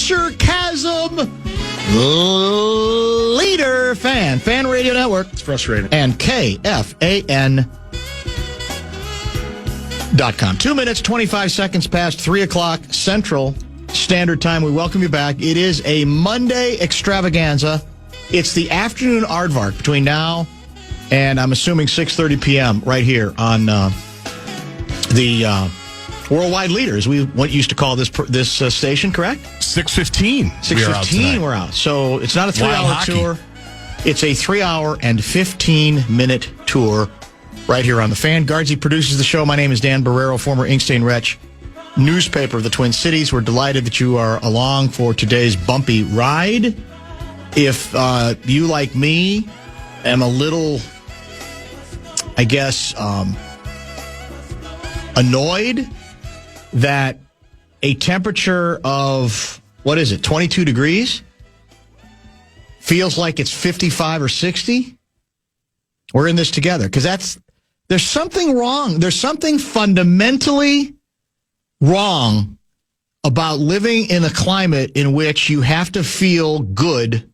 Sarcasm Leader Fan Radio Network. It's frustrating. And KFAN.com. 2 minutes, 25 seconds past 3 o'clock Central Standard Time. We welcome you back. It is a Monday extravaganza. It's the afternoon aardvark between now and I'm assuming 6:30 p.m. right here on the Worldwide Leaders. We used to call this station, correct? 6:15. 6:15 we're out. So it's not a 3-hour tour. It's a 3-hour and 15-minute tour right here on the Fan. Guardsy produces the show. My name is Dan Barreiro, former Inkstein Wretch, newspaper of the Twin Cities. We're delighted that you are along for today's bumpy ride. If you, like me, am a little, I guess, annoyed that a temperature of, 22 degrees feels like it's 55 or 60, we're in this together. Because there's something wrong. There's something fundamentally wrong about living in a climate in which you have to feel good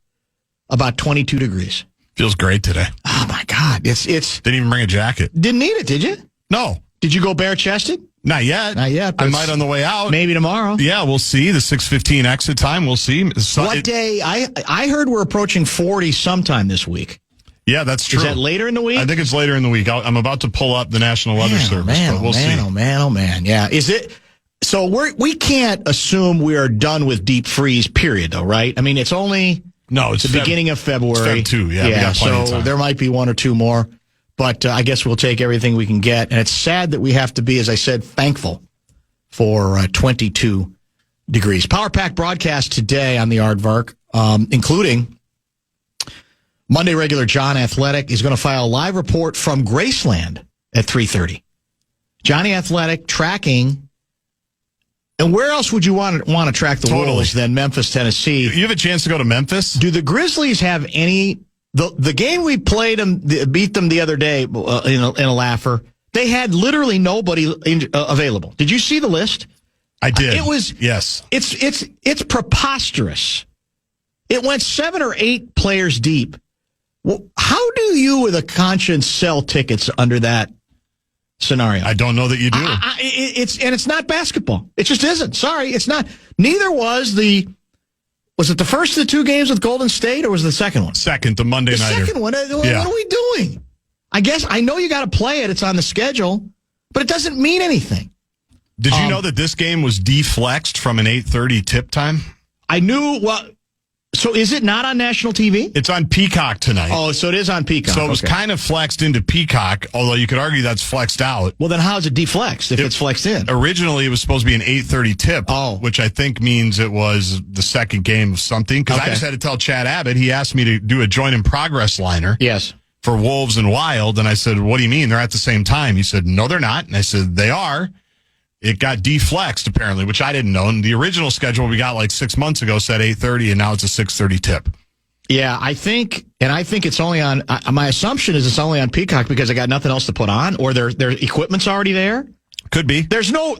about 22 degrees. Feels great today. Oh, my God. It's Didn't even bring a jacket. Didn't need it, did you? No. Did you go bare-chested? Not yet. Not yet. I might on the way out. Maybe tomorrow. Yeah, we'll see. The 6:15 exit time, we'll see. What day? I heard we're approaching 40 sometime this week. Yeah, that's true. Is that later in the week? I think it's later in the week. I'm about to pull up the National Weather Service, but we'll see. Oh, man. Yeah. Is it? So we can't assume we are done with deep freeze, period, though, right? I mean, it's only the beginning of February. It's Feb 2, yeah. We got plenty of time. There might be one or two more, but I guess we'll take everything we can get. And it's sad that we have to be, as I said, thankful for 22 degrees. Power Pack broadcast today on the Aardvark, including Monday regular Jonny Athletic is going to file a live report from Graceland at 3:30. Jonny Athletic tracking, and where else would you want to track the Wolves than Memphis, Tennessee? You have a chance to go to Memphis? Do the Grizzlies have any? The game we played them, beat them the other day in a laugher. They had literally nobody available. Did you see the list? I did. It was It's preposterous. It went 7 or 8 players deep. Well, how do you, with a conscience, sell tickets under that scenario? I don't know that you do. It's not basketball. It just isn't. Sorry, it's not. Neither was it the first of the 2 games with Golden State, or was it the second one? Second, the Monday nighter. The second one. What are we doing? I guess I know you got to play it. It's on the schedule, but it doesn't mean anything. Did you know that this game was deflexed from an 8:30 tip time? I knew. Well, so is it not on national TV? It's on Peacock tonight. Oh, so it is on Peacock. So it was kind of flexed into Peacock, although you could argue that's flexed out. Well, then how is it deflexed if it's flexed in? Originally, it was supposed to be an 8:30 tip, which I think means it was the second game of something. Because I just had to tell Chad Abbott, he asked me to do a joint in progress liner. Yes. For Wolves and Wild. And I said, what do you mean? They're at the same time. He said, no, they're not. And I said, they are. It got deflexed, apparently, which I didn't know. And the original schedule we got like 6 months ago said 8:30, and now it's a 6:30 tip. Yeah, I think it's only on, my assumption is it's only on Peacock because they got nothing else to put on, or their equipment's already there. Could be. There's no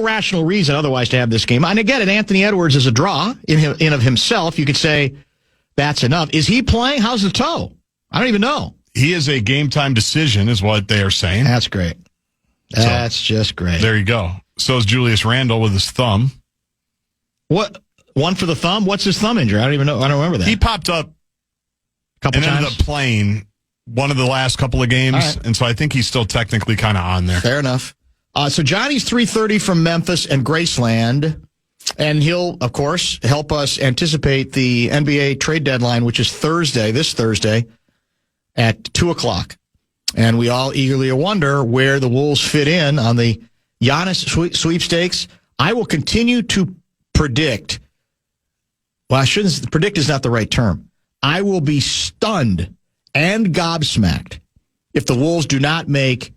rational reason otherwise to have this game. And again, Anthony Edwards is a draw in of himself. You could say that's enough. Is he playing? How's the toe? I don't even know. He is a game time decision, is what they are saying. That's great. That's just great. There you go. So is Julius Randle with his thumb. What? One for the thumb? What's his thumb injury? I don't even know. I don't remember that. He popped up couple times. Ended up playing one of the last couple of games, right. And so I think he's still technically kind of on there. Fair enough. So Johnny's 3:30 from Memphis and Graceland, and he'll, of course, help us anticipate the NBA trade deadline, which is this Thursday, at 2 o'clock. And we all eagerly wonder where the Wolves fit in on the Giannis sweepstakes. I will continue to predict. Well, predict is not the right term. I will be stunned and gobsmacked if the Wolves do not make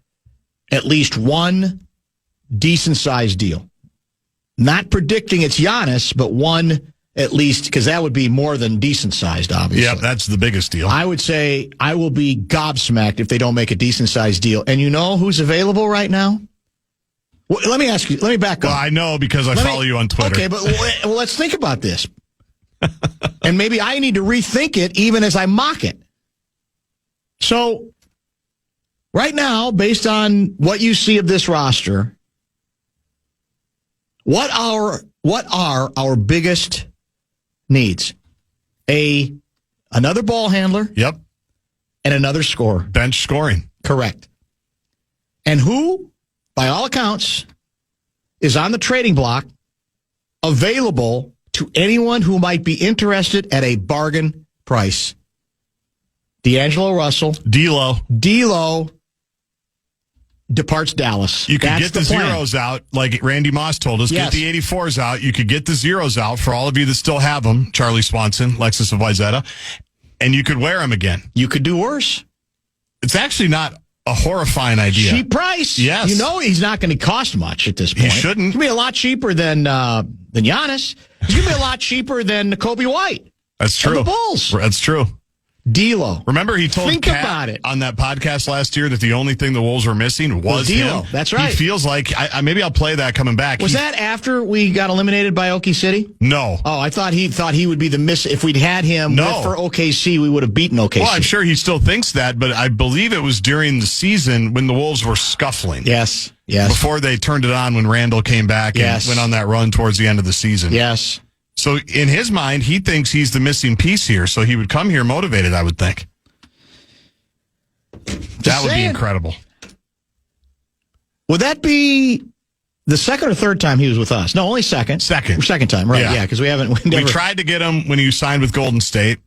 at least one decent-sized deal. Not predicting it's Giannis, but one at least, because that would be more than decent-sized, obviously. Yeah, that's the biggest deal. I would say I will be gobsmacked if they don't make a decent-sized deal. And you know who's available right now? Well, let me ask you. Let me back up. Well, I know because I follow you on Twitter. Okay, but let's think about this. And maybe I need to rethink it even as I mock it. So, right now, based on what you see of this roster, what are our biggest needs? Another ball handler. Yep. And another scorer. Bench scoring. Correct. And who, by all accounts, is on the trading block available to anyone who might be interested at a bargain price? D'Angelo Russell. D'Lo departs Dallas. You could get the zeros out, like Randy Moss told us. Yes. Get the 84s out. You could get the zeros out for all of you that still have them. Charlie Swanson, Lexus of Wayzata. And you could wear them again. You could do worse. It's actually not a horrifying idea. Cheap price. Yes. You know he's not going to cost much at this point. He shouldn't. It's going to be a lot cheaper than Giannis. It's going to be a lot cheaper than Kobe White. That's true. The Bulls. That's true. D'Lo. Remember he told Think Kat about it. on that podcast last year that the only thing the Wolves were missing was D'Lo. him. That's right. He feels like, maybe I'll play that coming back. Was that after we got eliminated by Okie City? No. Oh, I thought he would be the miss. If we'd had him for OKC, we would have beaten OKC. Well, I'm sure he still thinks that, but I believe it was during the season when the Wolves were scuffling. Yes. Before they turned it on when Randall came back and went on that run towards the end of the season. Yes. So in his mind, he thinks he's the missing piece here, so he would come here motivated, I would think. That would be incredible. Would that be the second or third time he was with us? No, only second. Second time, right? Yeah, because we haven't. We tried to get him when he signed with Golden State.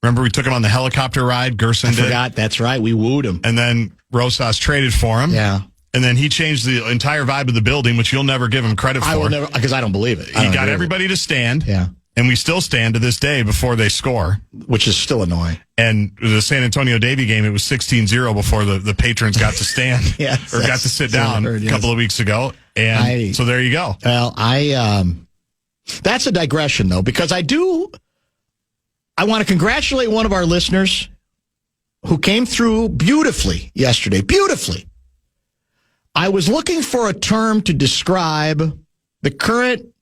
Remember, we took him on the helicopter ride. Gerson did. I forgot. That's right. We wooed him. And then Rosas traded for him. Yeah. And then he changed the entire vibe of the building, which you'll never give him credit for. I will never, because I don't believe it. He got everybody to stand. Yeah. And we still stand to this day before they score. Which is still annoying. And the San Antonio Davey game, it was 16-0 before the patrons got to stand. Or got to sit down a couple of weeks ago. And so there you go. Well, that's a digression, though, because I want to congratulate one of our listeners who came through beautifully yesterday. Beautifully. I was looking for a term to describe the current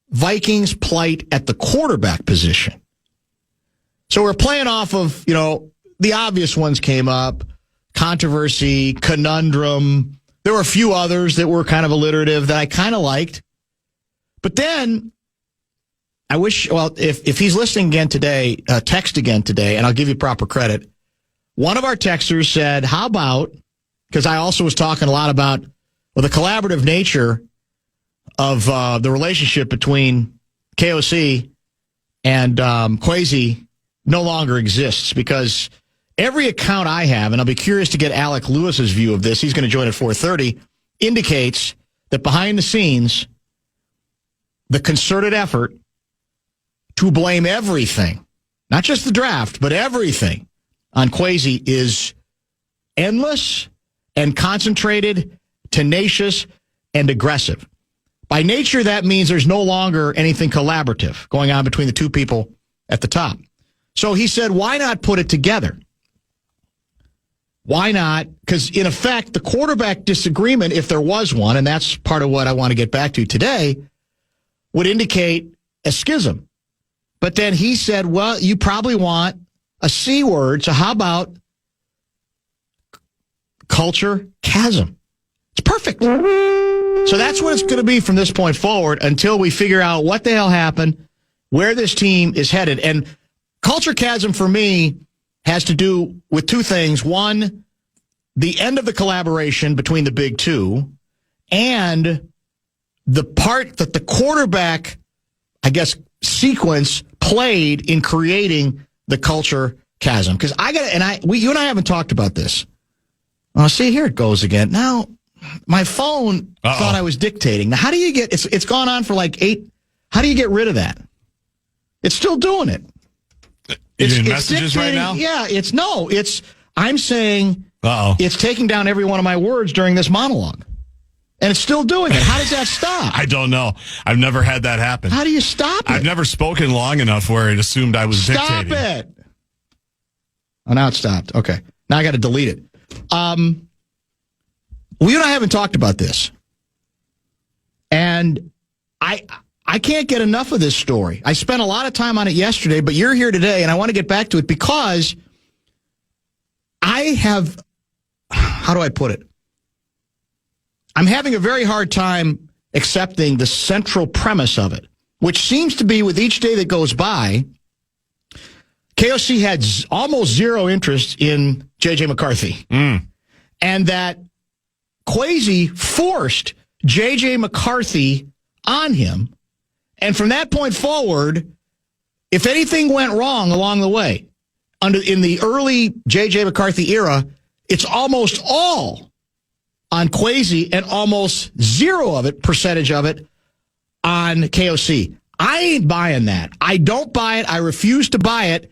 Vikings plight at the quarterback position. So we're playing off of, the obvious ones came up. Controversy, conundrum. There were a few others that were kind of alliterative that I kind of liked. But then I wish, if he's listening again today, text again today, and I'll give you proper credit. One of our texters said, how about, because I also was talking a lot about the collaborative nature of the relationship between KOC and Kwesi no longer exists, because every account I have, and I'll be curious to get Alec Lewis's view of this, he's going to join at 4:30, indicates that behind the scenes, the concerted effort to blame everything, not just the draft, but everything on Kwesi is endless and concentrated, tenacious, and aggressive. By nature, that means there's no longer anything collaborative going on between the two people at the top. So he said, why not put it together? Why not? Because in effect, the quarterback disagreement, if there was one, and that's part of what I want to get back to today, would indicate a schism. But then he said, well, you probably want a C word, so how about culture chasm? It's perfect. So that's what it's going to be from this point forward until we figure out what the hell happened, where this team is headed. And culture chasm for me has to do with two things. One, the end of the collaboration between the big two, and the part that the quarterback, sequence played in creating the culture chasm. Because you and I haven't talked about this. Oh, see, here it goes again. Now, my phone thought I was dictating. Now, how do you get, it's gone on for like 8, how do you get rid of that? It's still doing it. You doing messages right now? Yeah, I'm saying it's taking down every one of my words during this monologue. And it's still doing it. How does that stop? I don't know. I've never had that happen. How do you stop it? I've never spoken long enough where it assumed I was dictating. Stop it. Oh, now it stopped. Okay. Now I got to delete it. You and I haven't talked about this. And I can't get enough of this story. I spent a lot of time on it yesterday, but you're here today, and I want to get back to it because I have, how do I put it? I'm having a very hard time accepting the central premise of it, which seems to be with each day that goes by, KOC had almost zero interest in J.J. McCarthy. And that Kwesi forced J.J. McCarthy on him. And from that point forward, if anything went wrong along the way, in the early J.J. McCarthy era, it's almost all on Kwesi and almost zero percentage of it on KOC. I ain't buying that. I don't buy it. I refuse to buy it,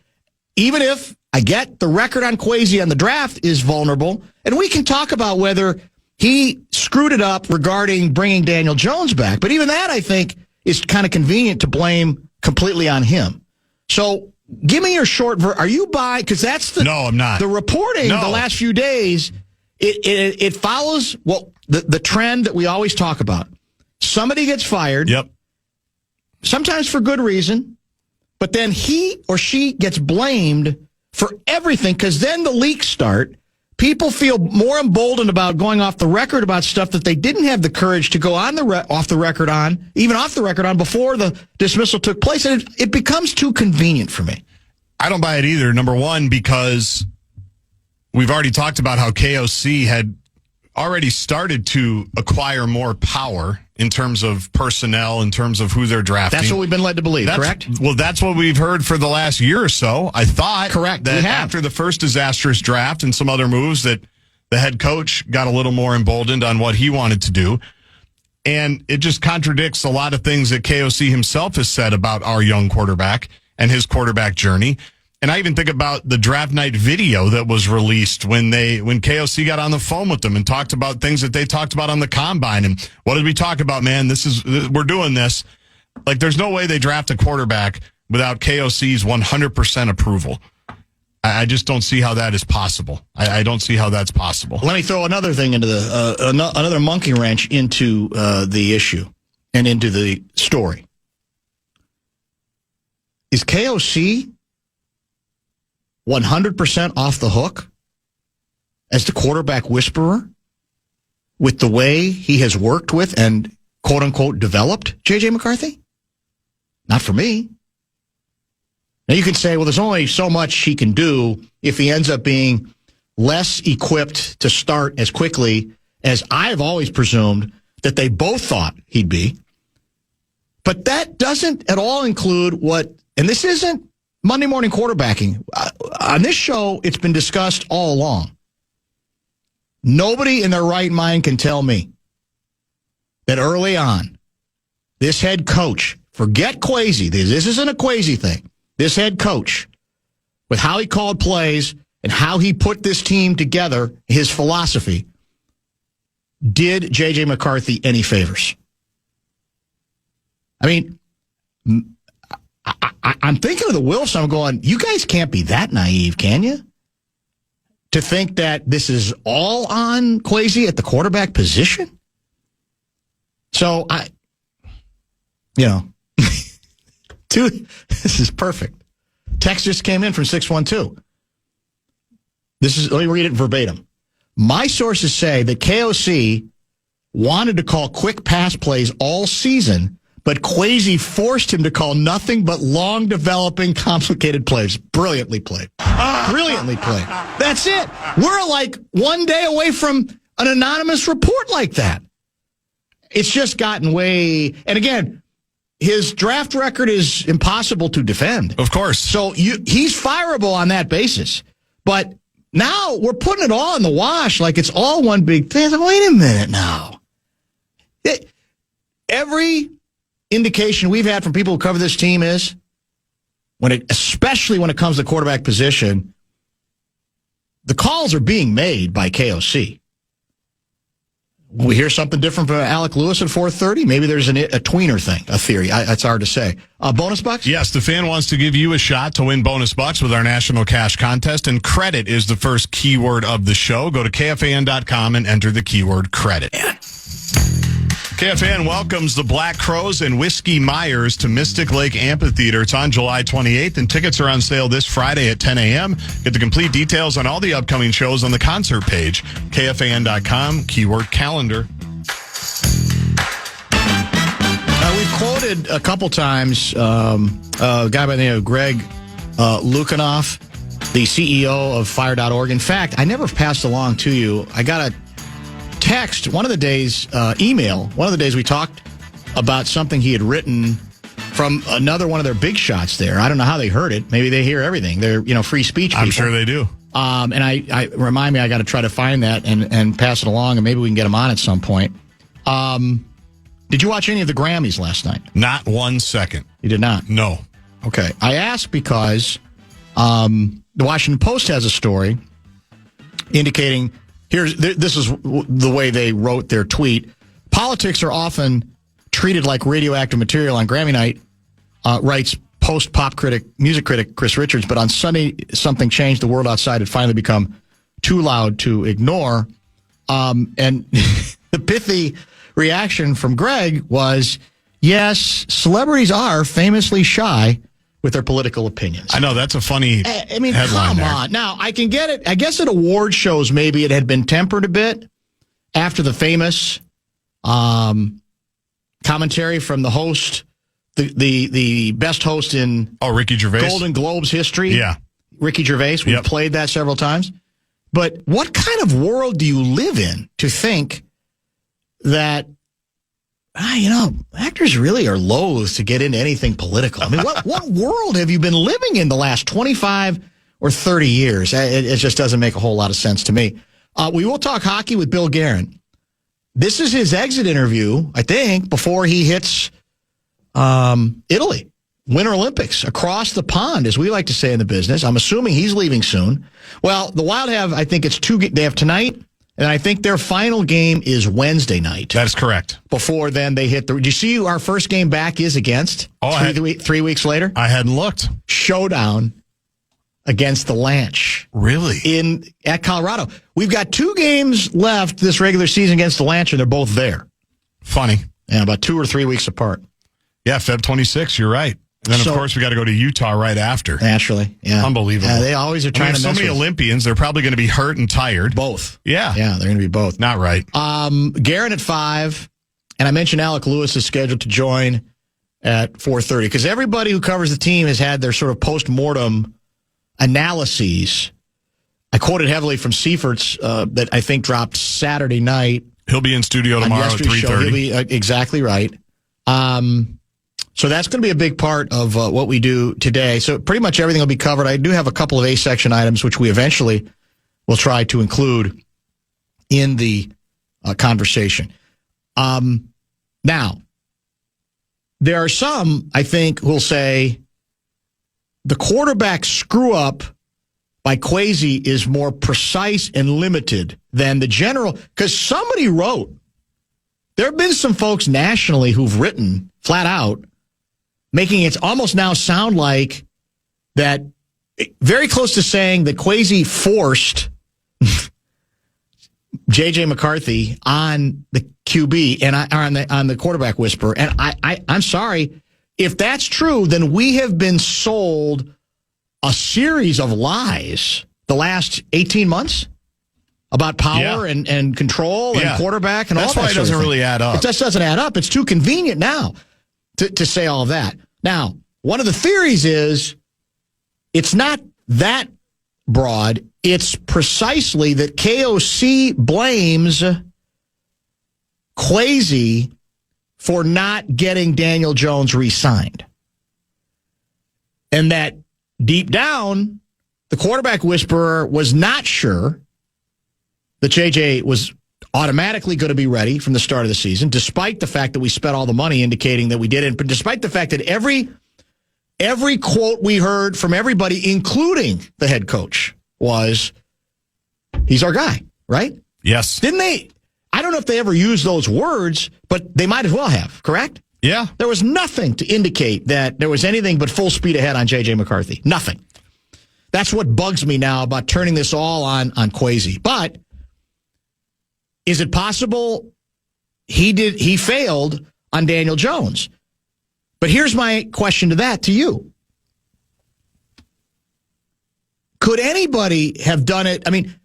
even if I get the record on Kwesi on the draft is vulnerable. And we can talk about whether he screwed it up regarding bringing Daniel Jones back. But even that, I think, is kind of convenient to blame completely on him. So give me your short version. Are you buying? Because that's the... No, I'm not. The reporting the last few days, it follows the trend that we always talk about. Somebody gets fired. Yep. Sometimes for good reason. But then he or she gets blamed for everything because then the leaks start. People feel more emboldened about going off the record about stuff that they didn't have the courage to go on off the record on before the dismissal took place. And it becomes too convenient for me. I don't buy it either. Number one, because we've already talked about how KOC had already started to acquire more power in terms of personnel, in terms of who they're drafting. That's what we've been led to believe, correct? Well, that's what we've heard for the last year or so. I thought correct. That after the first disastrous draft and some other moves that the head coach got a little more emboldened on what he wanted to do. And it just contradicts a lot of things that KOC himself has said about our young quarterback and his quarterback journey. And I even think about the draft night video that was released when KOC got on the phone with them and talked about things that they talked about on the combine. And what did we talk about, man? We're doing this. Like, there's no way they draft a quarterback without KOC's 100% approval. I just don't see how that is possible. I don't see how that's possible. Let me throw another thing into another monkey wrench into the issue and into the story. Is KOC 100% off the hook as the quarterback whisperer with the way he has worked with and quote-unquote developed J.J. McCarthy? Not for me. Now you can say, well, there's only so much he can do if he ends up being less equipped to start as quickly as I've always presumed that they both thought he'd be. But that doesn't at all include and this isn't Monday morning quarterbacking. On this show, it's been discussed all along. Nobody in their right mind can tell me that early on, this head coach, forget Kwesi, this isn't a Kwesi thing. This head coach, with how he called plays and how he put this team together, his philosophy, did J.J. McCarthy any favors. I mean, I'm thinking of the Wilson. I'm going, you guys can't be that naive, can you? To think that this is all on Kwesi at the quarterback position? So, this is perfect. Text just came in from 612. Let me read it verbatim. My sources say that KOC wanted to call quick pass plays all season, but Kwesi forced him to call nothing but long developing, complicated plays. Brilliantly played. Brilliantly played. That's it. We're like one day away from an anonymous report like that. It's just gotten way, and again, his draft record is impossible to defend. Of course. So he's fireable on that basis. But now we're putting it all in the wash like it's all one big thing. Wait a minute now. Every indication we've had from people who cover this team is, especially when it comes to the quarterback position, the calls are being made by KOC. We hear something different from Alec Lewis at 4:30. Maybe there's a tweener thing, a theory. It's hard to say. Bonus bucks? Yes, the fan wants to give you a shot to win bonus bucks with our national cash contest, and credit is the first keyword of the show. Go to KFAN.com and enter the keyword credit. KFAN welcomes the Black Crows and Whiskey Myers to Mystic Lake Amphitheater. It's on July 28th, and tickets are on sale this Friday at 10 a.m. Get the complete details on all the upcoming shows on the concert page, KFAN.com, keyword calendar. We've quoted a couple times a guy by the name of Greg Lukianoff, the CEO of Fire.org. In fact, I never passed along to you. I got a text one of the days, email, one of the days we talked about something he had written from another one of their big shots there. I don't know how they heard it. Maybe they hear everything. They're, free speech people. I'm sure they do. And I remind me, I got to try to find that and pass it along, and maybe we can get them on at some point. Did you watch any of the Grammys last night? Not 1 second. You did not? No. Okay. I asked because the Washington Post has a story indicating, this is the way they wrote their tweet. Politics are often treated like radioactive material on Grammy night, writes Post-pop music critic Chris Richards. But on Sunday, something changed. The world outside had finally become too loud to ignore. And the pithy reaction from Greg was, yes, celebrities are famously shy with their political opinions. I know, that's a funny headline come there. on. Now, I can get it. I guess at award shows, maybe it had been tempered a bit after the famous commentary from the host, the best host in Ricky Gervais. Golden Globes history. Yeah. Ricky Gervais. We've played that several times. But what kind of world do you live in to think that, actors really are loath to get into anything political? I mean, what world have you been living in the last 25 or 30 years? It just doesn't make a whole lot of sense to me. We will talk hockey with Bill Guerin. This is his exit interview, I think, before he hits Italy. Winter Olympics across the pond, as we like to say in the business. I'm assuming he's leaving soon. Well, the Wild have, I think it's they have tonight, and I think their final game is Wednesday night. That's correct. Before then, they hit do you see who our first game back is against? 3 weeks later? I hadn't looked. Showdown against the Lanch. Really? At Colorado. We've got 2 games left this regular season against the Lanch, and they're both there. Funny. And about 2 or 3 weeks apart. Yeah, Feb 26, you're right. And then, of course, we got to go to Utah right after. Naturally, yeah. Unbelievable. Yeah, they always are trying to mess so many Olympians, they're probably going to be hurt and tired. Both. Yeah. Yeah, they're going to be both. Not right. Guerin at 5, and I mentioned Alec Lewis is scheduled to join at 4:30, because everybody who covers the team has had their sort of post-mortem analyses. I quoted heavily from Seifert's that I think dropped Saturday night. He'll be in studio tomorrow at 3:30. He'll be exactly right. So that's going to be a big part of what we do today. So pretty much everything will be covered. I do have a couple of A-section items, which we eventually will try to include in the conversation. Now, there are some, I think, who will say the quarterback screw-up by Kwesi is more precise and limited than the general. Because somebody wrote, there have been some folks nationally who've written flat out, making it almost now sound like that, very close to saying that Kwesi forced J.J. McCarthy on the QB and on the quarterback whisperer. And I'm sorry, if that's true, then we have been sold a series of lies the last 18 months about power and control and quarterback and all that. That's why it doesn't really add up. It just doesn't add up. It's too convenient now to say all of that. Now, one of the theories is it's not that broad. It's precisely that KOC blames Kwesi for not getting Daniel Jones re-signed. And that deep down, the quarterback whisperer was not sure that JJ was automatically going to be ready from the start of the season, despite the fact that we spent all the money indicating that we didn't, but despite the fact that every quote we heard from everybody, including the head coach, was, he's our guy, right? Yes. Didn't they? I don't know if they ever used those words, but they might as well have, correct? Yeah. There was nothing to indicate that there was anything but full speed ahead on J.J. McCarthy. Nothing. That's what bugs me now about turning this all on Kwesi. But is it possible he failed on Daniel Jones. But here's my question to you. Could anybody have done it? I mean,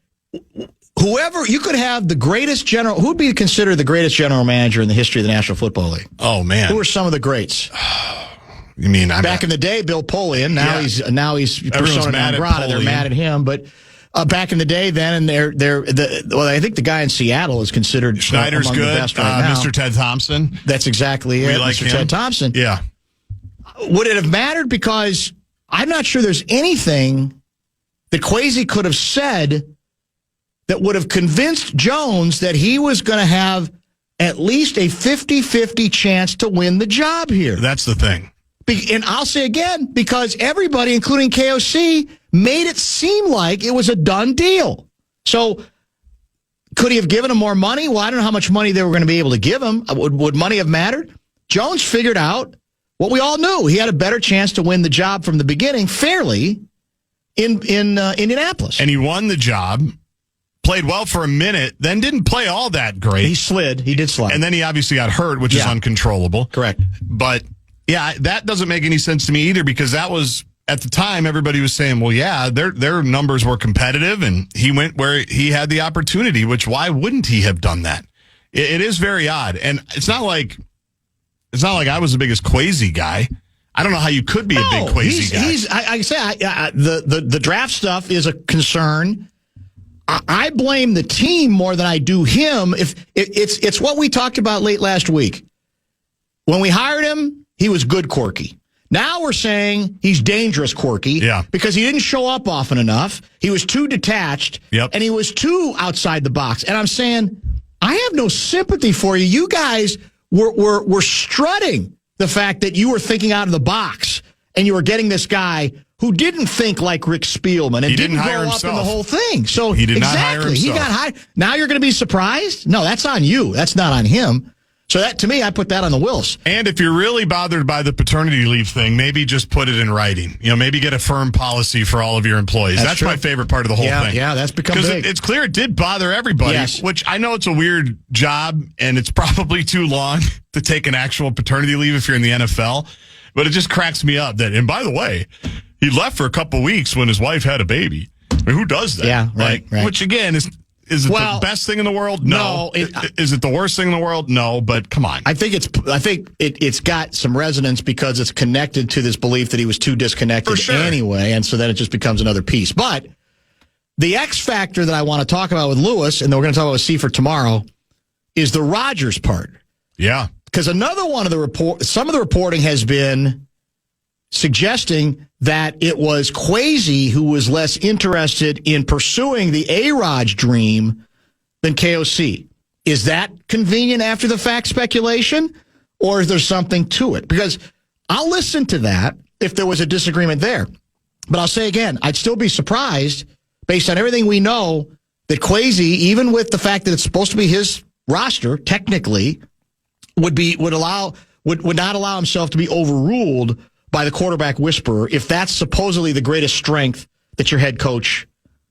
whoever, you could have the greatest who would be considered the greatest general manager in the history of the National Football League? Oh, man. Who are some of the greats? You mean back in the day, Bill Polian. Now he's persona non grata. They're mad at him, but back in the day, then, and I think the guy in Seattle is considered Schneider's among good. The best right now. Mr. Ted Thompson. That's exactly it. Like Mr. him? Ted Thompson. Yeah. Would it have mattered? Because I'm not sure there's anything that Kwesi could have said that would have convinced Jones that he was going to have at least a 50-50 chance to win the job here. That's the thing. And I'll say again, because everybody, including KOC, made it seem like it was a done deal. So could he have given him more money? Well, I don't know how much money they were going to be able to give him. Would money have mattered? Jones figured out what we all knew. He had a better chance to win the job from the beginning fairly in Indianapolis. And he won the job, played well for a minute, then didn't play all that great. He slid. He did slide. And then he obviously got hurt, which is uncontrollable. Correct. But yeah, that doesn't make any sense to me either, because that was, at the time, everybody was saying, well, yeah, their numbers were competitive, and he went where he had the opportunity, which why wouldn't he have done that? It is very odd. And it's not like I was the biggest Kwesi guy. I don't know how you could be a big Kwesi guy. The draft stuff is a concern. I blame the team more than I do him. If it's what we talked about late last week. When we hired him, he was good Corky. Now we're saying he's dangerous Corky because he didn't show up often enough. He was too detached, and he was too outside the box. And I'm saying, I have no sympathy for you. You guys were strutting the fact that you were thinking out of the box, and you were getting this guy who didn't think like Rick Spielman and didn't grow up in the whole thing. So he did not hire himself. He got hired. Now you're going to be surprised? No, that's on you. That's not on him. So that, to me, I put that on the Wills. And if you're really bothered by the paternity leave thing, maybe just put it in writing. Maybe get a firm policy for all of your employees. That's my favorite part of the whole thing. Yeah, that's become big. Because it's clear it did bother everybody, which I know it's a weird job, and it's probably too long to take an actual paternity leave if you're in the NFL. But it just cracks me up that, and by the way, he left for a couple weeks when his wife had a baby. I mean, who does that? Yeah, right. Which, again, is it the best thing in the world? No. Is it the worst thing in the world? No, but come on. I think it's got some resonance because it's connected to this belief that he was too disconnected anyway, and so then it just becomes another piece. But the X factor that I want to talk about with Lewis, and then we're going to talk about with Seifert tomorrow, is the Rodgers part. Yeah. Because another one of some of the reporting has been suggesting that it was Kwesi who was less interested in pursuing the A-Rod's dream than KOC. Is that convenient after the fact speculation, or is there something to it? Because I'll listen to that if there was a disagreement there. But I'll say again, I'd still be surprised, based on everything we know, that Kwesi, even with the fact that it's supposed to be his roster, technically, would not allow himself to be overruled by the quarterback whisperer if that's supposedly the greatest strength that your head coach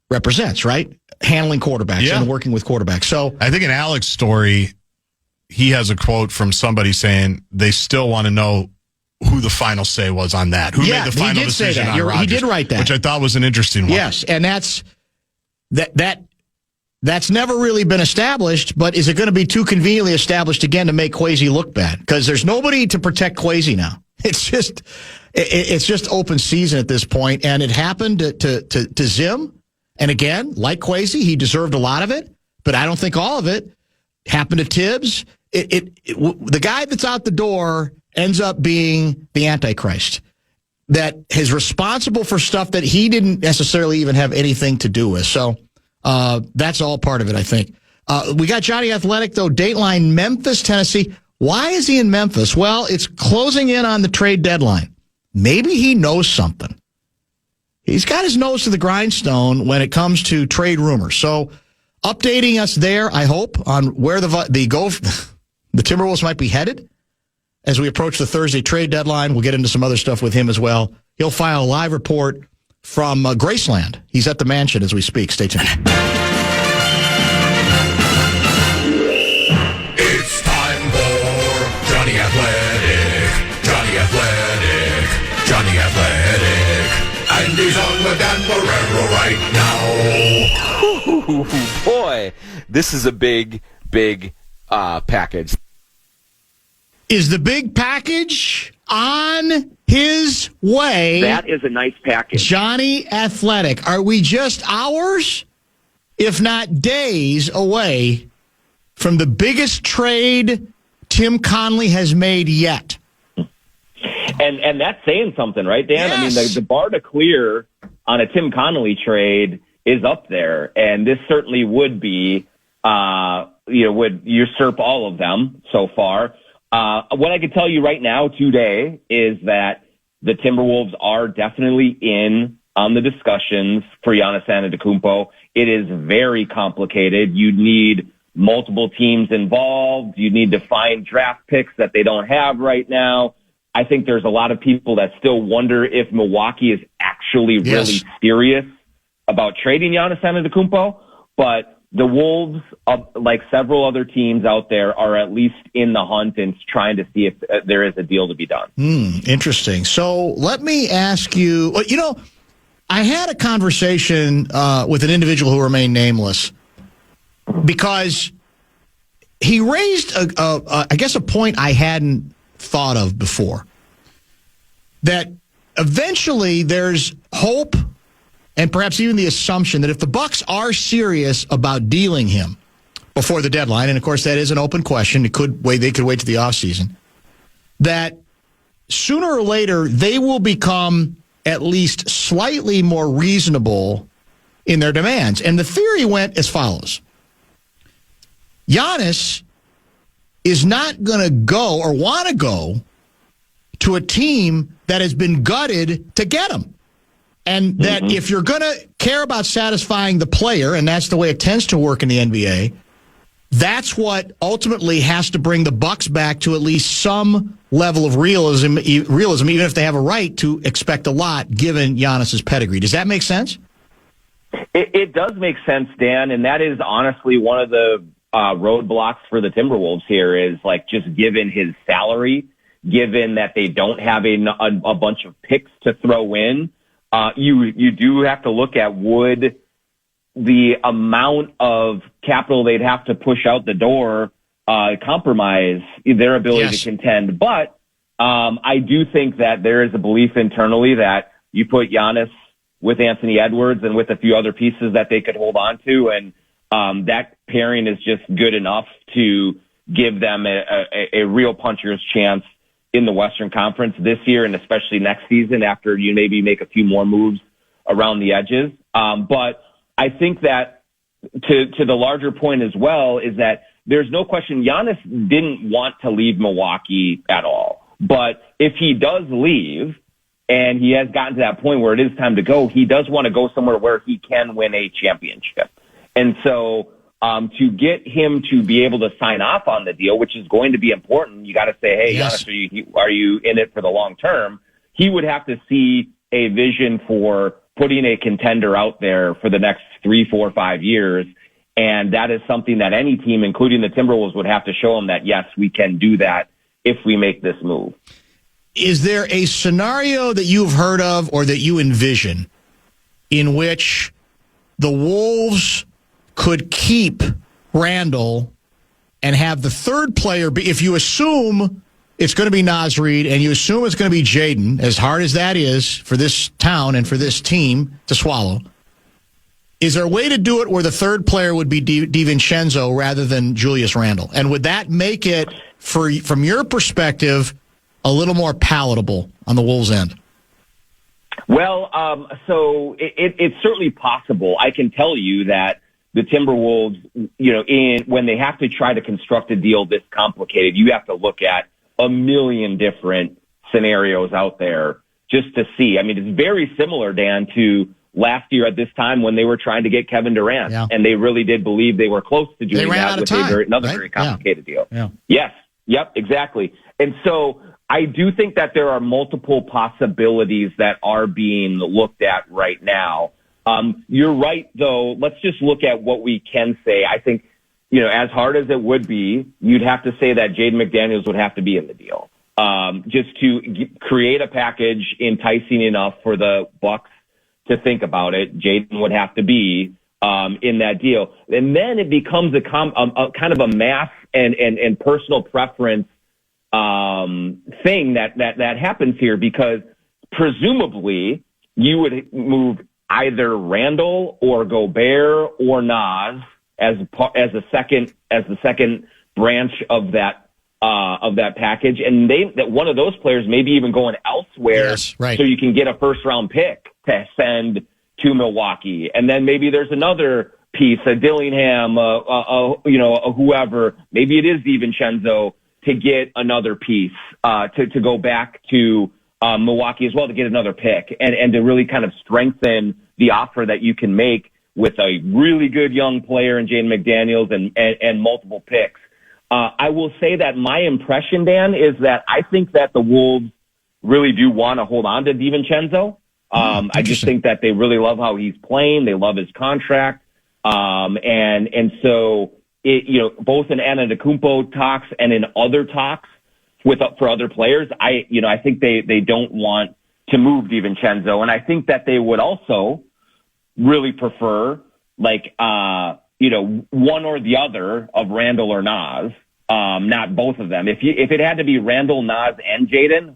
represents, right? Handling quarterbacks and working with quarterbacks. So I think in Alex's story, he has a quote from somebody saying they still want to know who the final say was on that. Who made the final decision on Rodgers? He did write that. Which I thought was an interesting one. Yes, and that's never really been established, but is it going to be too conveniently established again to make Kwesi look bad? Because there's nobody to protect Kwesi now. It's just open season at this point, and it happened to Zim. And again, like Kwesi, he deserved a lot of it, but I don't think all of it happened to Tibbs. The guy that's out the door ends up being the Antichrist that is responsible for stuff that he didn't necessarily even have anything to do with. So that's all part of it, I think. We got Jonny Athletic, though. Dateline, Memphis, Tennessee. Why is he in Memphis? Well, it's closing in on the trade deadline. Maybe he knows something. He's got his nose to the grindstone when it comes to trade rumors. So updating us there, I hope, on where the Timberwolves might be headed as we approach the Thursday trade deadline. We'll get into some other stuff with him as well. He'll file a live report from Graceland. He's at the mansion as we speak. Stay tuned. It's time Ooh, boy, this is a big package. Is the big package on his way? That is a nice package. Jonny Athletic. Are we just hours, if not days, away from the biggest trade Tim Connelly has made yet? And that's saying something, right, Dan? Yes. I mean, the bar to clear on a Tim Connelly trade is up there, and this certainly would be, would usurp all of them so far. What I can tell you right now today is that the Timberwolves are definitely in on the discussions for Giannis Antetokounmpo. It is very complicated. You need multiple teams involved. You need to find draft picks that they don't have right now. I think there's a lot of people that still wonder if Milwaukee is actually really serious about trading Giannis Antetokounmpo, but the Wolves, like several other teams out there, are at least in the hunt and trying to see if there is a deal to be done. Interesting. So let me ask you, I had a conversation with an individual who remained nameless because he raised, I guess, a point I hadn't thought of before, that eventually there's hope and perhaps even the assumption that if the Bucks are serious about dealing him before the deadline, and of course that is an open question, they could wait to the offseason, that sooner or later they will become at least slightly more reasonable in their demands. And the theory went as follows. Giannis is not going to go or want to go to a team that has been gutted to get him. And that if you're going to care about satisfying the player, and that's the way it tends to work in the NBA, that's what ultimately has to bring the Bucks back to at least some level of realism, even if they have a right to expect a lot given Giannis's pedigree. Does that make sense? It does make sense, Dan, and that is honestly one of the roadblocks for the Timberwolves here is like just given his salary, given that they don't have a bunch of picks to throw in. You do have to look at would the amount of capital they'd have to push out the door compromise their ability to contend. But I do think that there is a belief internally that you put Giannis with Anthony Edwards and with a few other pieces that they could hold on to, and that pairing is just good enough to give them a real puncher's chance in the Western Conference this year and especially next season after you maybe make a few more moves around the edges. But I think that to the larger point as well is that there's no question Giannis didn't want to leave Milwaukee at all. But if he does leave and he has gotten to that point where it is time to go, he does want to go somewhere where he can win a championship. And so to get him to be able to sign off on the deal, which is going to be important, you got to say, hey, Giannis, are you in it for the long term? He would have to see a vision for putting a contender out there for the next 3, 4, 5 years. And that is something that any team, including the Timberwolves, would have to show him that, yes, we can do that if we make this move. Is there a scenario that you've heard of or that you envision in which the Wolves could keep Randall and have the third player be, if you assume it's going to be Naz Reid and you assume it's going to be Jaden, as hard as that is for this town and for this team to swallow, is there a way to do it where the third player would be DiVincenzo rather than Julius Randle? And would that make it, from your perspective, a little more palatable on the Wolves' end? Well, so it's certainly possible. I can tell you that the Timberwolves, when they have to try to construct a deal this complicated, you have to look at a million different scenarios out there just to see. I mean, it's very similar, Dan, to last year at this time when they were trying to get Kevin Durant, and they really did believe they were close to doing that with another very complicated deal. Yeah. Yes. Yep, exactly. And so I do think that there are multiple possibilities that are being looked at right now. You're right, though. Let's just look at what we can say. I think, as hard as it would be, you'd have to say that Jaden McDaniels would have to be in the deal. Just to create a package enticing enough for the Bucks to think about it, Jaden would have to be in that deal. And then it becomes a kind of a mass and personal preference thing that happens here, because presumably you would move either Randall or Gobert or Nas as the second branch of that package, and that one of those players maybe even going elsewhere, yes, right, so you can get a first round pick to send to Milwaukee, and then maybe there's another piece, a Dillingham, a whoever, maybe it is DiVincenzo, to get another piece to go back to Milwaukee as well, to get another pick and to really kind of strengthen the offer that you can make with a really good young player in Jaden McDaniels and multiple picks. I will say that my impression, Dan, is that I think that the Wolves really do want to hold on to DiVincenzo. I just think that they really love how he's playing. They love his contract. And so both in Antetokounmpo talks and in other talks for other players, I think they don't want to move DiVincenzo. And I think that they would also really prefer one or the other of Randall or Nas, not both of them. If it had to be Randall, Nas, and Jaden,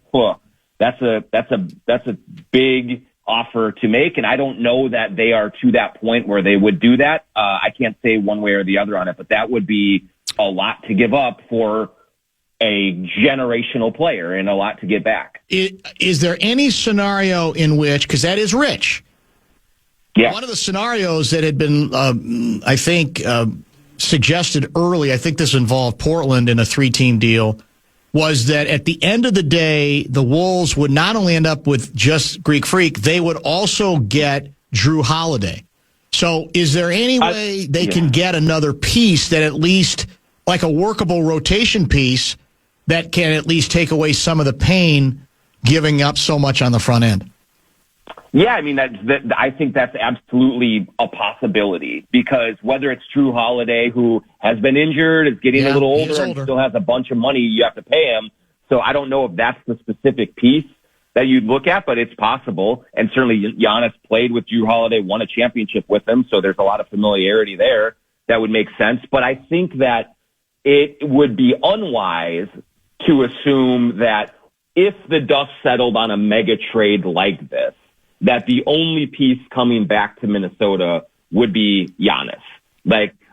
that's a big offer to make, and I don't know that they are to that point where they would do that. I can't say one way or the other on it, but that would be a lot to give up for a generational player and a lot to get back. Is there any scenario in which, because that is rich, one of the scenarios that had been, I think, suggested early, I think this involved Portland in a 3-team deal, was that at the end of the day, the Wolves would not only end up with just Greek Freak, they would also get Drew Holiday. So is there any way they can get another piece that at least, like a workable rotation piece, that can at least take away some of the pain giving up so much on the front end? Yeah, I mean, I think that's absolutely a possibility, because whether it's Drew Holiday, who has been injured, is getting a little older, and still has a bunch of money you have to pay him. So I don't know if that's the specific piece that you'd look at, but it's possible. And certainly Giannis played with Drew Holiday, won a championship with him, so there's a lot of familiarity there that would make sense. But I think that it would be unwise to assume that if the dust settled on a mega trade like this, that the only piece coming back to Minnesota would be Giannis.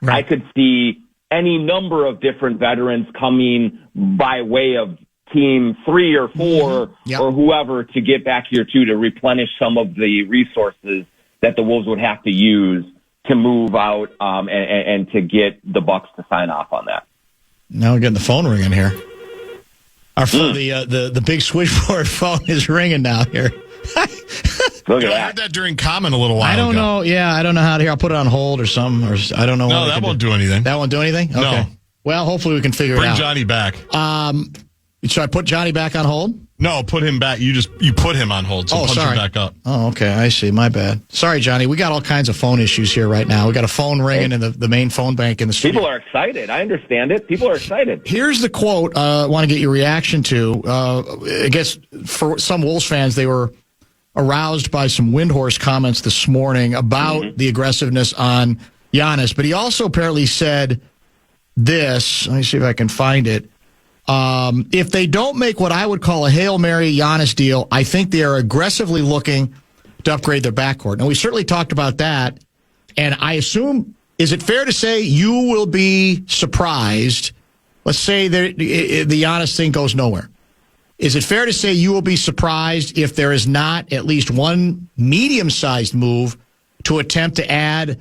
I could see any number of different veterans coming by way of team 3 or 4 or whoever to get back here too, to replenish some of the resources that the Wolves would have to use to move out and to get the Bucks to sign off on that. Now we're getting the phone ringing here. Our phone, the big switchboard phone is ringing now here. Look at I heard that during comment a little while ago. I don't know. Yeah, I don't know how to hear. I'll put it on hold or something. Or I don't know. No, that won't do anything. That won't do anything? Okay. No. Well, hopefully we can figure it out. Bring Johnny back. Should I put Johnny back on hold? No, put him back. You put him on hold, so punch him back up. Oh, okay. I see. My bad. Sorry, Johnny. We got all kinds of phone issues here right now. We got a phone ringing in the main phone bank in the studio. People are excited. I understand it. People are excited. Here's the quote I want to get your reaction to. I guess for some Wolves fans, they were aroused by some Windhorse comments this morning about the aggressiveness on Giannis. But he also apparently said this. Let me see if I can find it. If they don't make what I would call a Hail Mary Giannis deal, I think they are aggressively looking to upgrade their backcourt. Now, we certainly talked about that. And I assume, is it fair to say you will be surprised? Let's say the Giannis thing goes nowhere. Is it fair to say you will be surprised if there is not at least one medium-sized move to attempt to add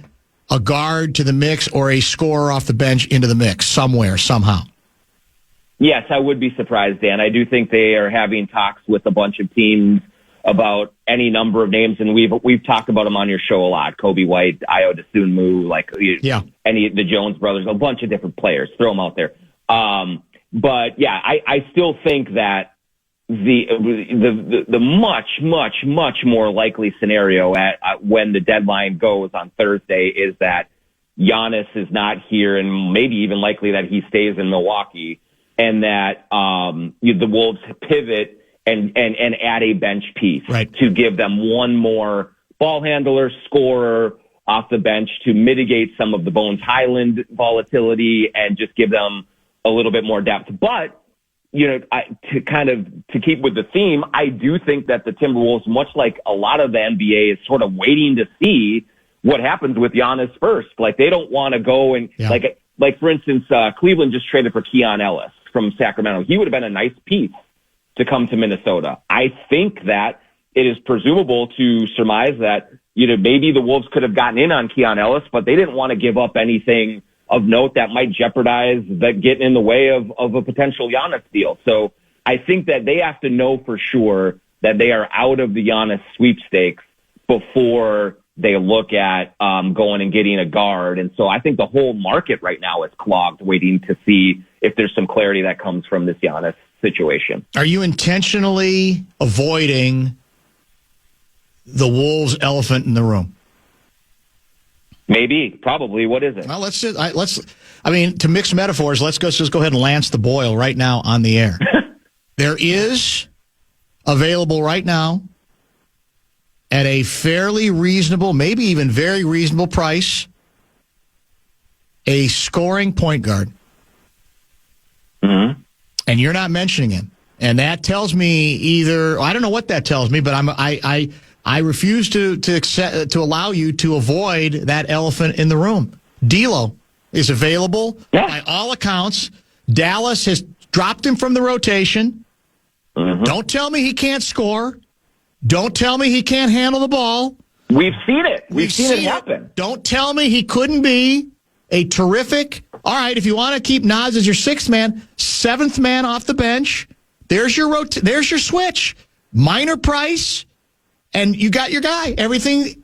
a guard to the mix or a scorer off the bench into the mix somewhere, somehow? Yes, I would be surprised, Dan. I do think they are having talks with a bunch of teams about any number of names, and we've talked about them on your show a lot. Kobe White, Ayo Dosunmu, any of the Jones brothers, a bunch of different players. Throw them out there. But yeah, I still think that the much more likely scenario at when the deadline goes on Thursday is that Giannis is not here, and maybe even likely that he stays in Milwaukee, and that the Wolves pivot and add a bench piece to give them one more ball handler, scorer, off the bench to mitigate some of the Bones Highland volatility and just give them a little bit more depth. But, to keep with the theme, I do think that the Timberwolves, much like a lot of the NBA, is sort of waiting to see what happens with Giannis first. Like, they don't want to go and, like for instance, Cleveland just traded for Keon Ellis from Sacramento. He would have been a nice piece to come to Minnesota. I think that it is presumable to surmise that, maybe the Wolves could have gotten in on Keon Ellis, but they didn't want to give up anything of note that might jeopardize that getting in the way of a potential Giannis deal. So I think that they have to know for sure that they are out of the Giannis sweepstakes before they look at going and getting a guard. And so I think the whole market right now is clogged, waiting to see if there's some clarity that comes from this Giannis situation. Are you intentionally avoiding the Wolves' elephant in the room? Maybe, probably. What is it? Well, to mix metaphors, let's just go ahead and lance the boil right now on the air. There is available right now at a fairly reasonable, maybe even very reasonable price, a scoring point guard. Mm-hmm. And you're not mentioning him. And that tells me I don't know what that tells me, but I refuse to accept, to allow you to avoid that elephant in the room. D'Lo is available by all accounts. Dallas has dropped him from the rotation. Mm-hmm. Don't tell me he can't score. Don't tell me he can't handle the ball. We've seen it. We've seen it happen. Don't tell me he couldn't be a terrific. All right, if you want to keep Nas as your sixth man, seventh man off the bench, there's your there's your switch. Minor price. And you got your guy. Everything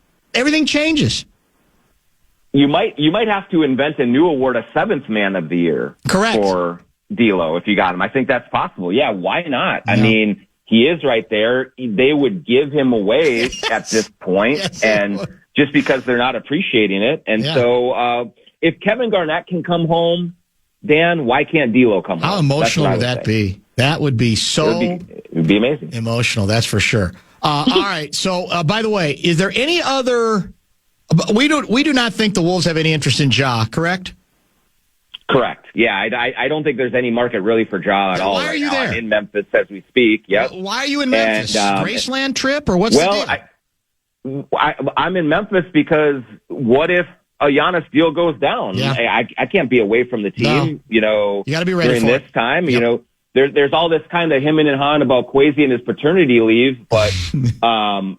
changes. You might have to invent a new award, a seventh man of the year. Correct. For D'Lo, if you got him. I think that's possible. Yeah, why not? No. I mean, he is right there. They would give him away at this point, just because they're not appreciating it. And so if Kevin Garnett can come home, Dan, why can't D'Lo come home? How emotional would that be? That would be it would be amazing. Emotional, that's for sure. All right. So, by the way, is there any other? We do not think the Wolves have any interest in Ja, correct? Correct. Yeah, I don't think there's any market really for Ja at all. Why are you there? I'm in Memphis as we speak. Yep. Why are you in Memphis? Graceland trip or what's the deal? I'm in Memphis because what if a Giannis deal goes down? Yeah. I can't be away from the team. No. You got to be ready during for this time. Yep. There's all this kind of him and Han about Kwesi and his paternity leave, but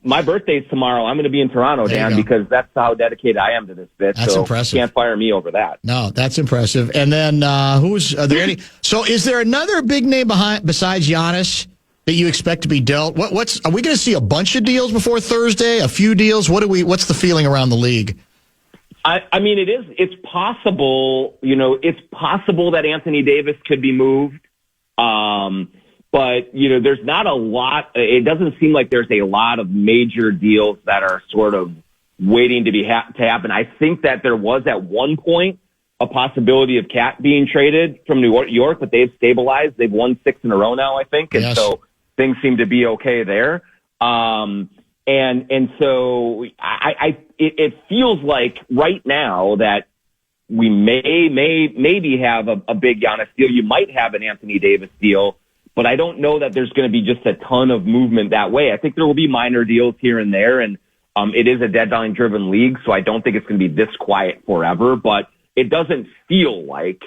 my birthday's tomorrow. I'm going to be in Toronto, Dan, because that's how dedicated I am to this bit. That's impressive. You can't fire me over that. No, that's impressive. And then are there any? So is there another big name besides Giannis that you expect to be dealt? Are we going to see a bunch of deals before Thursday? A few deals? What's the feeling around the league? I mean, it's possible. It's possible that Anthony Davis could be moved. But there's not a lot. It doesn't seem like there's a lot of major deals that are sort of waiting to happen. I think that there was at one point a possibility of Cat being traded from New York, but they've stabilized. They've won 6 in a row now, I think, and so things seem to be okay there. And so it feels like right now that we maybe have a big Giannis deal. You might have an Anthony Davis deal, but I don't know that there's going to be just a ton of movement that way. I think there will be minor deals here and there, and it is a deadline-driven league, so I don't think it's going to be this quiet forever, but it doesn't feel like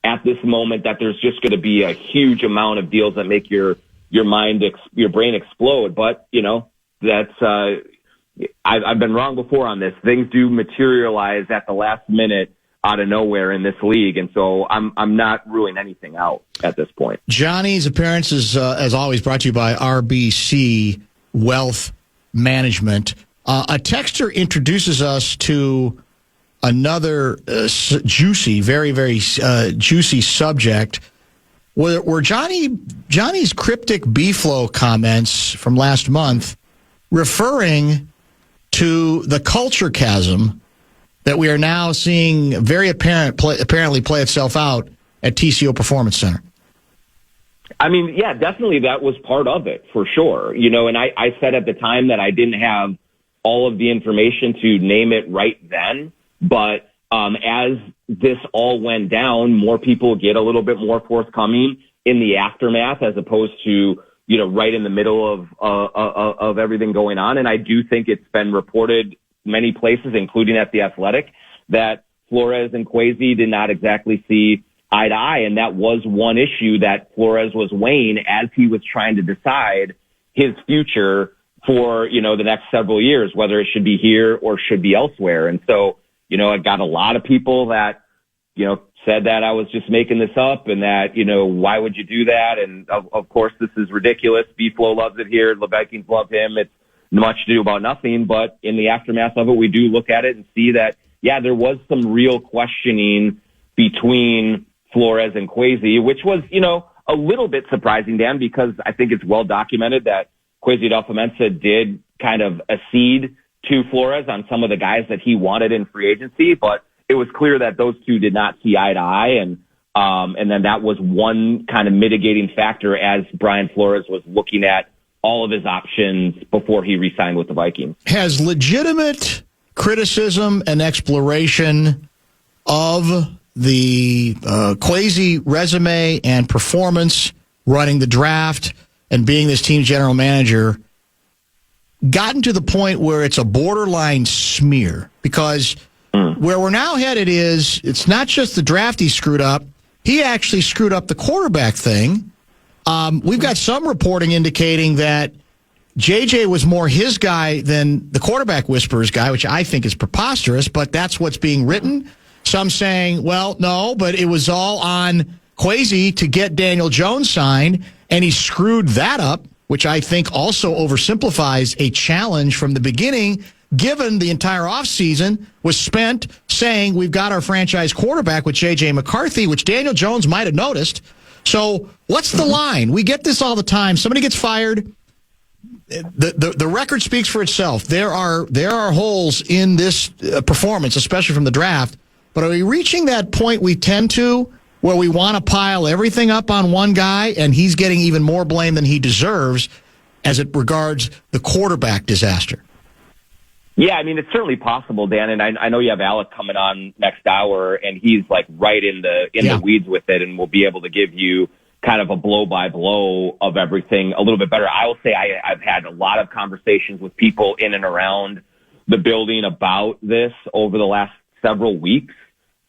at this moment that there's just going to be a huge amount of deals that make your brain explode. But, that's I've been wrong before on this. Things do materialize at the last minute out of nowhere in this league, and so I'm not ruling anything out at this point. Johnny's appearance is, as always, brought to you by RBC Wealth Management. A texter introduces us to another juicy, very, very juicy subject. Were Johnny's cryptic B-flow comments from last month referring to the culture chasm that we are now seeing very apparently play itself out at TCO Performance Center? I mean, yeah, definitely that was part of it for sure. And I said at the time that I didn't have all of the information to name it right then. But as this all went down, more people get a little bit more forthcoming in the aftermath, as opposed to, right in the middle of everything going on. And I do think it's been reported many places, including at the Athletic, that Flores and Kwesi did not exactly see eye to eye. And that was one issue that Flores was weighing as he was trying to decide his future for, the next several years, whether it should be here or should be elsewhere. And so, I got a lot of people that, said that I was just making this up and that, why would you do that? And of course, this is ridiculous. B-Flow loves it here. The Vikings love him. It's much to do about nothing. But in the aftermath of it, we do look at it and see that, there was some real questioning between Flores and Kwesi, which was, a little bit surprising, Dan, because I think it's well documented that Kwesi Adopho Mensah did kind of accede to Flores on some of the guys that he wanted in free agency, but it was clear that those two did not see eye to eye, and then that was one kind of mitigating factor as Brian Flores was looking at all of his options before he re-signed with the Vikings. Has legitimate criticism and exploration of the Kwesi resume and performance running the draft and being this team's general manager gotten to the point where it's a borderline smear? Because where we're now headed is it's not just the draft he screwed up. He actually screwed up the quarterback thing. We've got some reporting indicating that JJ was more his guy than the quarterback whisperers guy, which I think is preposterous, but that's what's being written. Some saying, well, no, but it was all on Kwesi to get Daniel Jones signed, and he screwed that up, which I think also oversimplifies a challenge from the beginning, given the entire offseason was spent saying we've got our franchise quarterback with J.J. McCarthy, which Daniel Jones might have noticed. So what's the line? We get this all the time. Somebody gets fired. The record speaks for itself. There are holes in this performance, especially from the draft. But are we reaching that point we tend to where we want to pile everything up on one guy and he's getting even more blame than he deserves as it regards the quarterback disaster? Yeah, I mean, it's certainly possible, Dan, and I know you have Alec coming on next hour, and he's like right in the weeds with it, and will be able to give you kind of a blow-by-blow of everything a little bit better. I will say I've had a lot of conversations with people in and around the building about this over the last several weeks,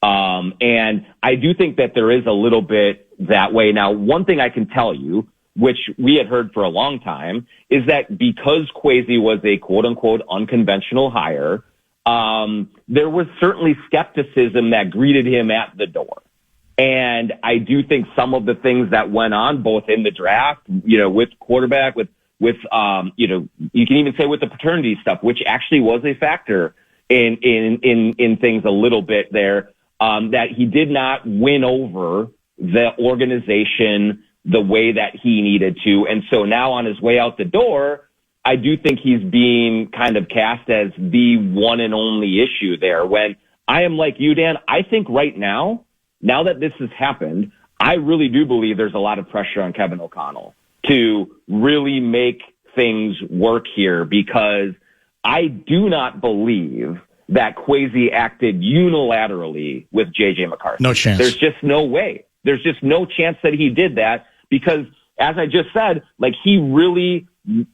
and I do think that there is a little bit that way. Now, one thing I can tell you, which we had heard for a long time, is that because Kwesi was a quote-unquote unconventional hire, there was certainly skepticism that greeted him at the door. And I do think some of the things that went on, both in the draft, with quarterback, with you can even say with the paternity stuff, which actually was a factor in things a little bit there, that he did not win over the organization the way that he needed to. And so now on his way out the door, I do think he's being kind of cast as the one and only issue there. When I am like you, Dan, I think right now that this has happened, I really do believe there's a lot of pressure on Kevin O'Connell to really make things work here, because I do not believe that Kwesi acted unilaterally with J.J. McCarthy. No chance. There's just no way. There's just no chance that he did that, because, as I just said, like, he really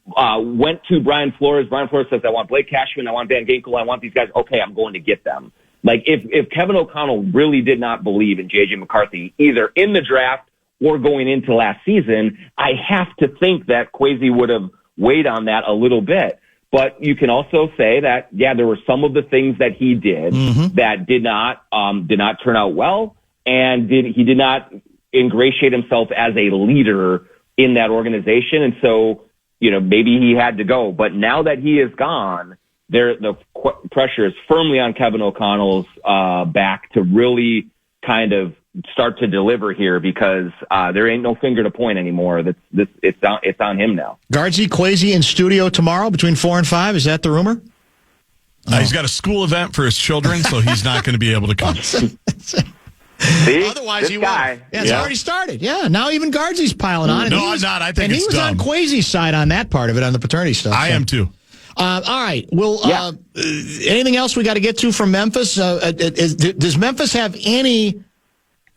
went to Brian Flores. Brian Flores says, I want Blake Cashman, I want Van Ginkel, I want these guys. Okay, I'm going to get them. Like, if Kevin O'Connell really did not believe in J.J. McCarthy, either in the draft or going into last season, I have to think that Kwesi would have weighed on that a little bit. But you can also say that, yeah, there were some of the things that he did that did not turn out well, and he did not ingratiate himself as a leader in that organization. And so, maybe he had to go. But now that he is gone, the pressure is firmly on Kevin O'Connell's back to really kind of start to deliver here, because there ain't no finger to point anymore. It's on him now. Guardsy, Kwesi in studio tomorrow between 4 and 5. Is that the rumor? He's got a school event for his children, so he's not going to be able to come. See? Otherwise, this he guy. would. Yeah, it's already started. Yeah, now even Guardsy's piling on. No, I'm not. I think and it's he was dumb. on Kwesi's side on that part of it, on the paternity stuff. I am too. All right. Well, anything else we got to get to from Memphis? Does Memphis have any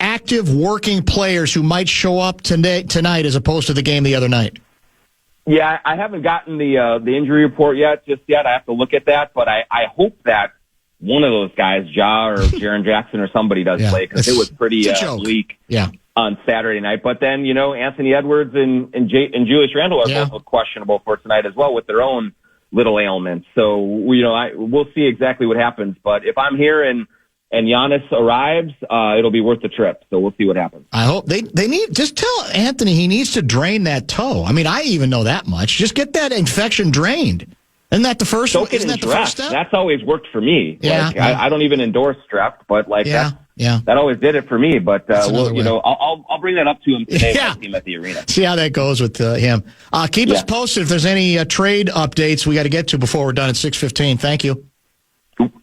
active working players who might show up tonight as opposed to the game the other night? Yeah, I haven't gotten the injury report yet. I have to look at that, but I hope that one of those guys, Ja or Jaren Jackson or somebody does play, because it was pretty bleak on Saturday night. But then, Anthony Edwards and Julius Randle are both questionable for tonight as well with their own little ailments. So, we'll see exactly what happens. But if I'm here and Giannis arrives, it'll be worth the trip. So we'll see what happens. I hope they need, just tell Anthony he needs to drain that toe. I mean, I even know that much. Just get that infection drained. Isn't that the first step? That's always worked for me. Yeah. I don't even endorse strep, but that always did it for me. But I'll bring that up to him today when I see him at the arena. See how that goes with him. Keep us posted if there's any trade updates we got to get to before we're done at 6:15. Thank you.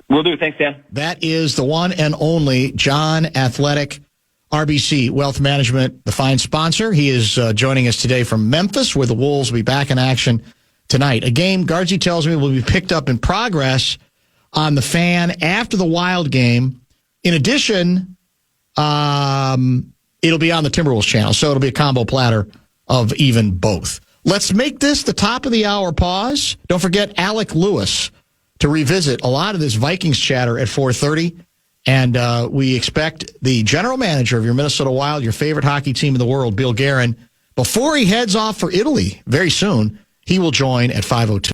Will do. Thanks, Dan. That is the one and only Jonny Athletic, RBC Wealth Management, the fine sponsor. He is joining us today from Memphis, where the Wolves will be back in action tonight. A game, Guardsy tells me, will be picked up in progress on the Fan after the Wild game. In addition, it'll be on the Timberwolves channel, so it'll be a combo platter of even both. Let's make this the top of the hour pause. Don't forget Alec Lewis to revisit a lot of this Vikings chatter at 4:30. And we expect the general manager of your Minnesota Wild, your favorite hockey team in the world, Bill Guerin, before he heads off for Italy very soon, he will join at 5:02.